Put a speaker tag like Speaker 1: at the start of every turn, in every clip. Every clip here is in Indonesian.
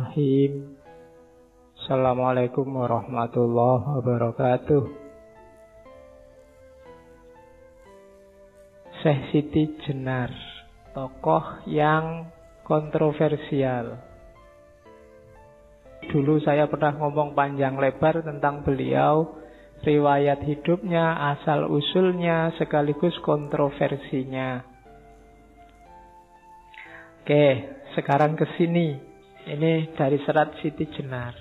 Speaker 1: Bismillahirrahmanirrahim. Assalamualaikum warahmatullahi wabarakatuh. Syekh Siti Jenar, tokoh yang kontroversial. Dulu saya pernah ngomong panjang lebar tentang beliau, riwayat hidupnya, asal-usulnya, sekaligus kontroversinya. Oke, sekarang ke sini. Ini dari serat Siti Jenar.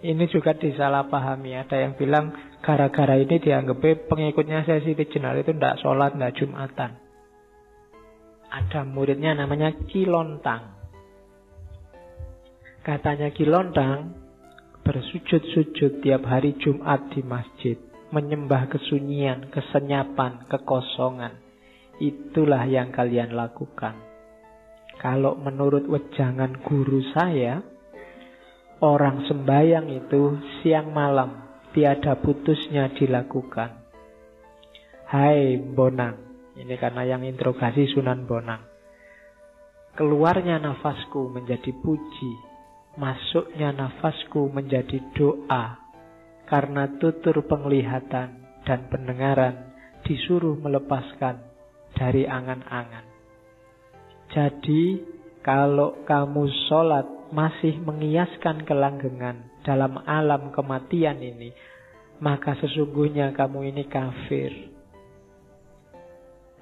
Speaker 1: Ini juga disalahpahami. Ada yang bilang gara-gara ini dianggap pengikutnya saya Siti Jenar itu tidak sholat, tidak Jumatan. Ada muridnya namanya Kilontang. Katanya Kilontang bersujud-sujud tiap hari Jumat di masjid, menyembah kesunyian, kesenyapan, kekosongan. Itulah yang kalian lakukan. Kalau menurut wejangan guru saya, orang sembahyang itu siang malam tiada putusnya dilakukan. Hai Bonang, ini karena yang interogasi Sunan Bonang. Keluarnya nafasku menjadi puji, masuknya nafasku menjadi doa, karena tutur penglihatan dan pendengaran disuruh melepaskan dari angan-angan. Jadi, kalau kamu sholat masih mengiaskan kelanggengan dalam alam kematian ini, maka sesungguhnya kamu ini kafir.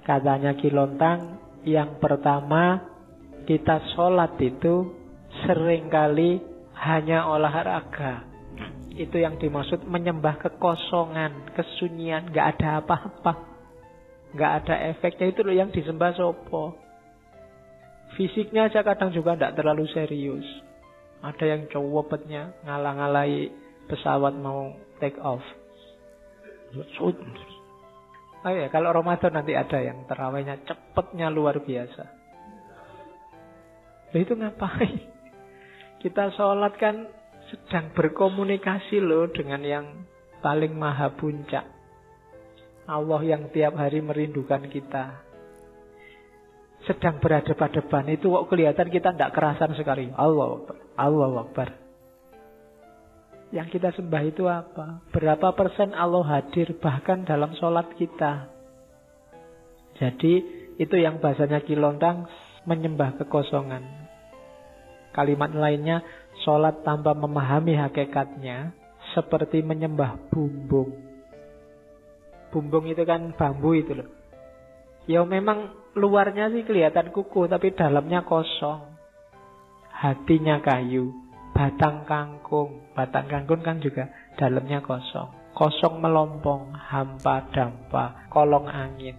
Speaker 1: Katanya Kilontang, yang pertama, kita sholat itu seringkali hanya olahraga. Itu yang dimaksud menyembah kekosongan, kesunyian, gak ada apa-apa, gak ada efeknya. Itu loh yang disembah sopo. Fisiknya aja kadang juga tidak terlalu serius. Ada yang cowopetnya ngalang-alai pesawat mau take off. Oh ya, kalau Ramadan nanti ada yang terawihnya cepetnya luar biasa. Loh, itu ngapain? Kita sholat kan sedang berkomunikasi loh dengan yang paling maha puncak. Allah yang tiap hari merindukan kita. Sedang berhadapan-hadapan itu kok kelihatan kita tidak kerasan sekali. Allahu Akbar, Allahu Akbar. Yang kita sembah itu apa? Berapa persen Allah hadir bahkan dalam sholat kita? Jadi itu yang bahasanya Kilontang, menyembah kekosongan. Kalimat lainnya, sholat tanpa memahami hakikatnya seperti menyembah bumbung. Bumbung itu kan bambu itu loh. Ya memang luarnya sih kelihatan kukuh, tapi dalamnya kosong. Hatinya kayu, batang kangkung. Batang kangkung kan juga dalamnya kosong. Kosong melompong, hampa dampa, kolong angin.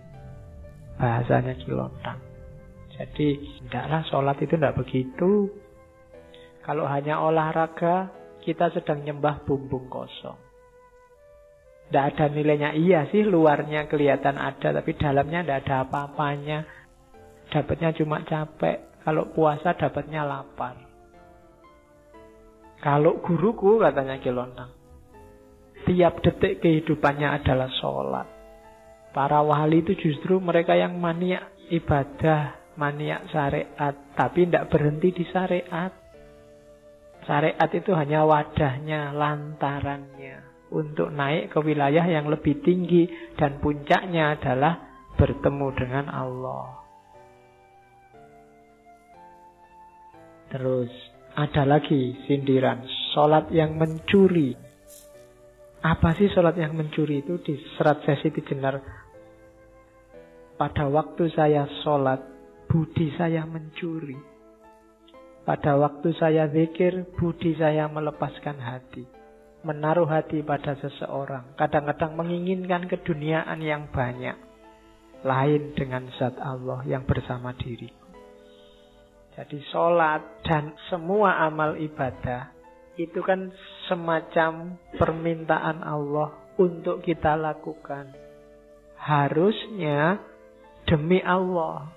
Speaker 1: Bahasanya Kilontang. Jadi, tidaklah sholat itu tidak begitu. Kalau hanya olahraga, kita sedang nyembah bumbung kosong. Tidak ada nilainya. Iya sih luarnya kelihatan ada, tapi dalamnya tidak ada apa-apanya. Dapatnya cuma capek. Kalau puasa dapatnya lapar. Kalau guruku, katanya Kilontang, tiap detik kehidupannya adalah sholat. Para wali itu justru mereka yang maniak ibadah, maniak syariat, tapi tidak berhenti di syariat. Syariat itu hanya wadahnya, lantarannya untuk naik ke wilayah yang lebih tinggi, dan puncaknya adalah bertemu dengan Allah. Terus ada lagi sindiran, sholat yang mencuri. Apa sih sholat yang mencuri itu? Di serat Siti Jenar, pada waktu saya sholat, budi saya mencuri. Pada waktu saya zikir, budi saya melepaskan hati. Menaruh hati pada seseorang. Kadang-kadang menginginkan keduniaan yang banyak. Lain dengan zat Allah yang bersama diriku. Jadi sholat dan semua amal ibadah itu kan semacam permintaan Allah untuk kita lakukan. Harusnya demi Allah.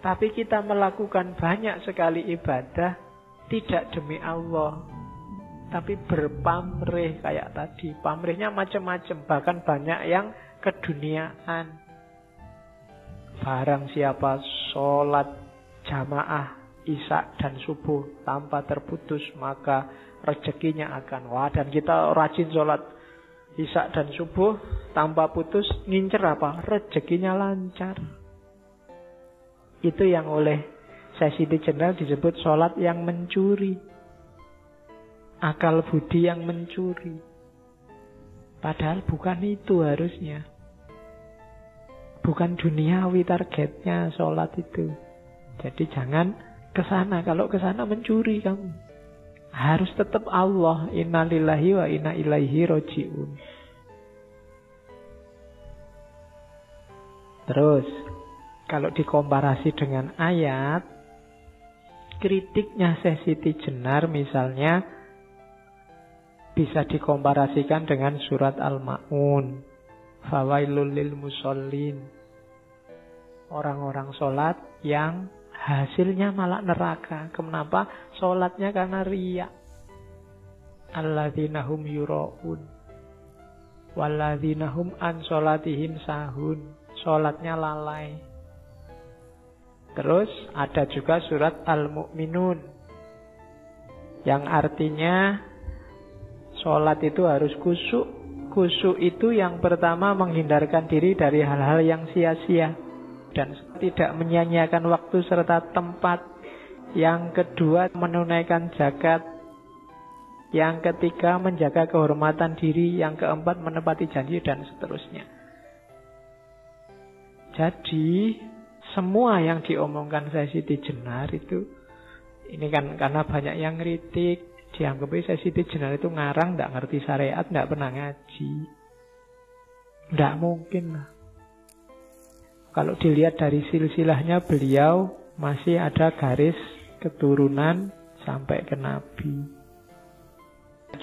Speaker 1: Tapi kita melakukan banyak sekali ibadah tidak demi Allah, tapi berpamrih kayak tadi. Pamrihnya macam-macam, bahkan banyak yang keduniaan. Barang siapa sholat jamaah Isya dan subuh tanpa terputus, maka rezekinya akan. Wah, dan kita rajin sholat Isya dan subuh tanpa putus, ngincer apa? Rezekinya lancar. Itu yang oleh Siti Jenar disebut sholat yang mencuri. Akal budi yang mencuri. Padahal bukan itu harusnya. Bukan duniawi targetnya sholat itu. Jadi jangan kesana. Kalau kesana mencuri kamu. Harus tetap Allah. Inna lillahi wa inna ilaihi roji'un. Terus, kalau dikomparasi dengan ayat, kritiknya Siti Jenar misalnya bisa dikomparasikan dengan surat Al-Ma'un. Fawailul lil musallin. Orang-orang sholat yang hasilnya malah neraka. Kenapa? Sholatnya karena riya. Alladzina hum yura'un walladzina hum an sholatihim sahun. Sholatnya lalai. Terus ada juga surat Al-Mu'minun, yang artinya sholat itu harus khusyuk. Khusyuk itu yang pertama menghindarkan diri dari hal-hal yang sia-sia dan tidak menyia-nyiakan waktu serta tempat. Yang kedua, menunaikan zakat. Yang ketiga, menjaga kehormatan diri. Yang keempat, menepati janji, dan seterusnya. Jadi, semua yang diomongkan Siti Jenar itu, ini kan karena banyak yang kritik, dianggapnya Siti Jenar itu ngarang, tidak ngerti syariat, tidak pernah ngaji. Tidak mungkin lah. Kalau dilihat dari silsilahnya, beliau masih ada garis keturunan sampai ke Nabi.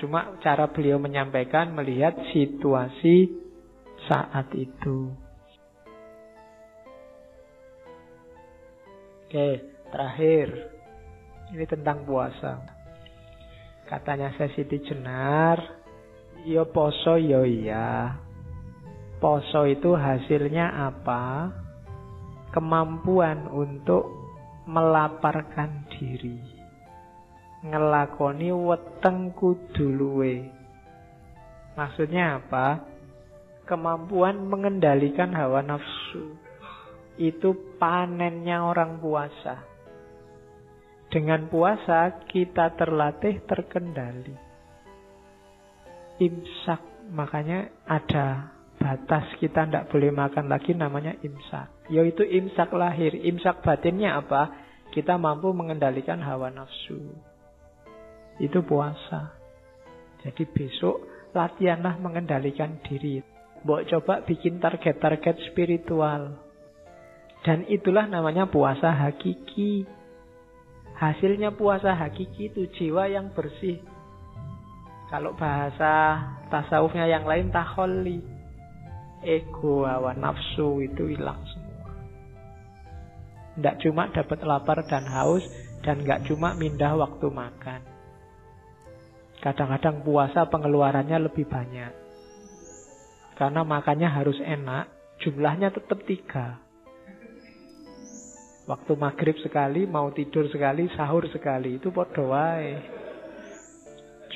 Speaker 1: Cuma cara beliau menyampaikan melihat situasi saat itu. Oke, terakhir. Ini tentang puasa. Katanya Siti Jenar, yo poso yo iya. Poso itu hasilnya apa? Kemampuan untuk melaparkan diri. Ngelakoni weteng kudu luwe. Maksudnya apa? Kemampuan mengendalikan hawa nafsu. Itu panennya orang puasa. Dengan puasa kita terlatih terkendali. Imsak, makanya ada batas, kita tidak boleh makan lagi, namanya imsak. Yaitu imsak lahir. Imsak batinnya apa? Kita mampu mengendalikan hawa nafsu. Itu puasa. Jadi besok latihanlah mengendalikan diri. Mbok coba bikin target-target spiritual. Dan itulah namanya puasa hakiki. Hasilnya puasa hakiki itu jiwa yang bersih. Kalau bahasa tasawufnya yang lain, takholli. Ego, hawa nafsu itu hilang semua. Tidak cuma dapat lapar dan haus, dan gak cuma mindah waktu makan. Kadang-kadang puasa pengeluarannya lebih banyak. Karena makannya harus enak, jumlahnya tetap 3. Waktu maghrib sekali, mau tidur sekali, sahur sekali. Itu podo wae.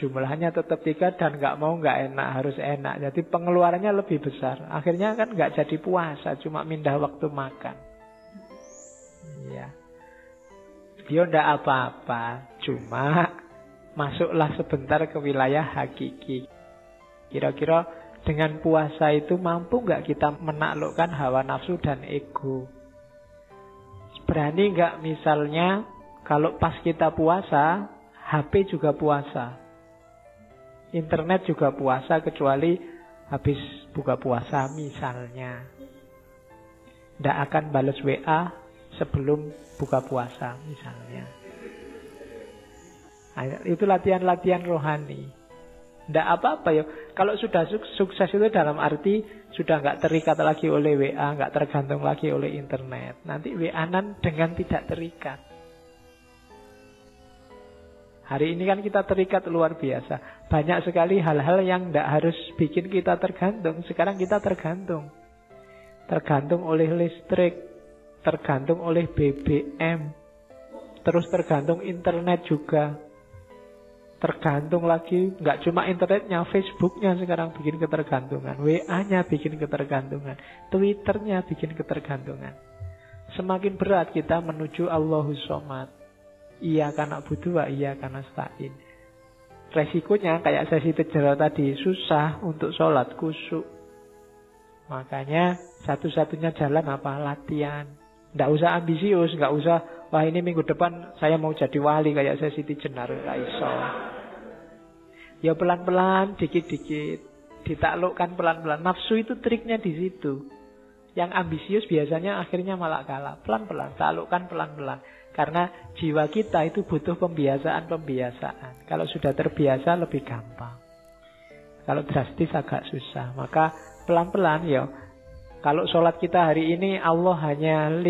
Speaker 1: Jumlahnya tetap 3 dan gak mau gak enak, harus enak. Jadi pengeluarannya lebih besar. Akhirnya kan gak jadi puasa, cuma mindah waktu makan. Ya. Dia ndak apa-apa, cuma masuklah sebentar ke wilayah hakiki. Kira-kira dengan puasa itu mampu gak kita menaklukkan hawa nafsu dan ego? Berani gak misalnya kalau pas kita puasa, HP juga puasa, internet juga puasa, kecuali habis buka puasa misalnya. Tidak akan balas WA sebelum buka puasa misalnya. Nah, itu latihan-latihan rohani. Tidak apa-apa ya. Kalau sudah sukses itu dalam arti sudah nggak terikat lagi oleh WA, nggak tergantung lagi oleh internet. Nanti WA-an dengan tidak terikat. Hari ini kan kita terikat luar biasa. Banyak sekali hal-hal yang tidak harus bikin kita tergantung. Sekarang kita tergantung. Tergantung oleh listrik. Tergantung oleh BBM. Terus tergantung internet juga. Tergantung lagi, nggak cuma internetnya, Facebooknya sekarang bikin ketergantungan, WA-nya bikin ketergantungan, Twitternya bikin ketergantungan. Semakin berat kita menuju Allahus Shomad. Iyyaka na'budu wa iyyaka nasta'in. Resikonya kayak sesi tejerah tadi, susah untuk sholat khusyuk. Makanya satu-satunya jalan apa? Latihan. Nggak usah ambisius, nggak usah, wah ini minggu depan saya mau jadi wali kayak saya Siti Jenar, nggak iso. Ya pelan-pelan, dikit-dikit, ditaklukkan pelan-pelan. Nafsu itu triknya di situ. Yang ambisius biasanya akhirnya malah kalah. Pelan-pelan, taklukkan pelan-pelan. Karena jiwa kita itu butuh pembiasaan. Kalau sudah terbiasa lebih gampang. Kalau drastis agak susah. Maka pelan-pelan ya. Kalau sholat kita hari ini Allah hanya 5%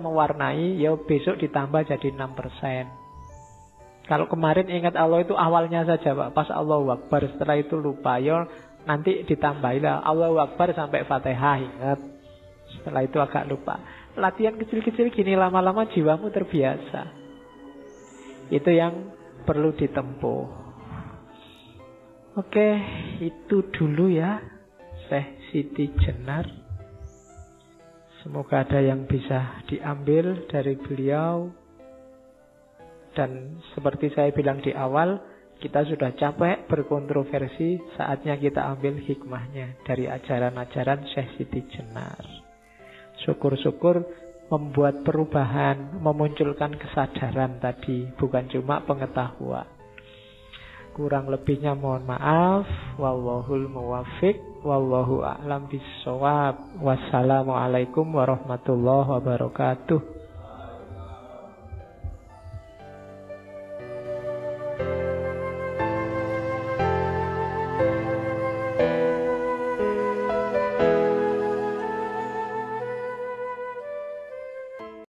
Speaker 1: mewarnai, ya besok ditambah jadi 6%. Kalau kemarin ingat Allah itu awalnya saja Pak, pas Allahu Akbar, setelah itu lupa, ya nanti ditambahilah Allahu Akbar sampai Fatihah, ingat. Setelah itu agak lupa. Latihan kecil-kecil gini lama-lama jiwamu terbiasa. Itu yang perlu ditempuh. Oke, itu dulu ya Syekh Siti Jenar. Semoga ada yang bisa diambil dari beliau. Dan seperti saya bilang di awal, kita sudah capek berkontroversi, saatnya kita ambil hikmahnya dari ajaran-ajaran Syekh Siti Jenar. Syukur-syukur membuat perubahan, memunculkan kesadaran tadi, bukan cuma pengetahuan. Kurang lebihnya mohon maaf. Wallahul muwaffiq, wallahu a'lam bissawab. Wassalamualaikum warahmatullahi wabarakatuh.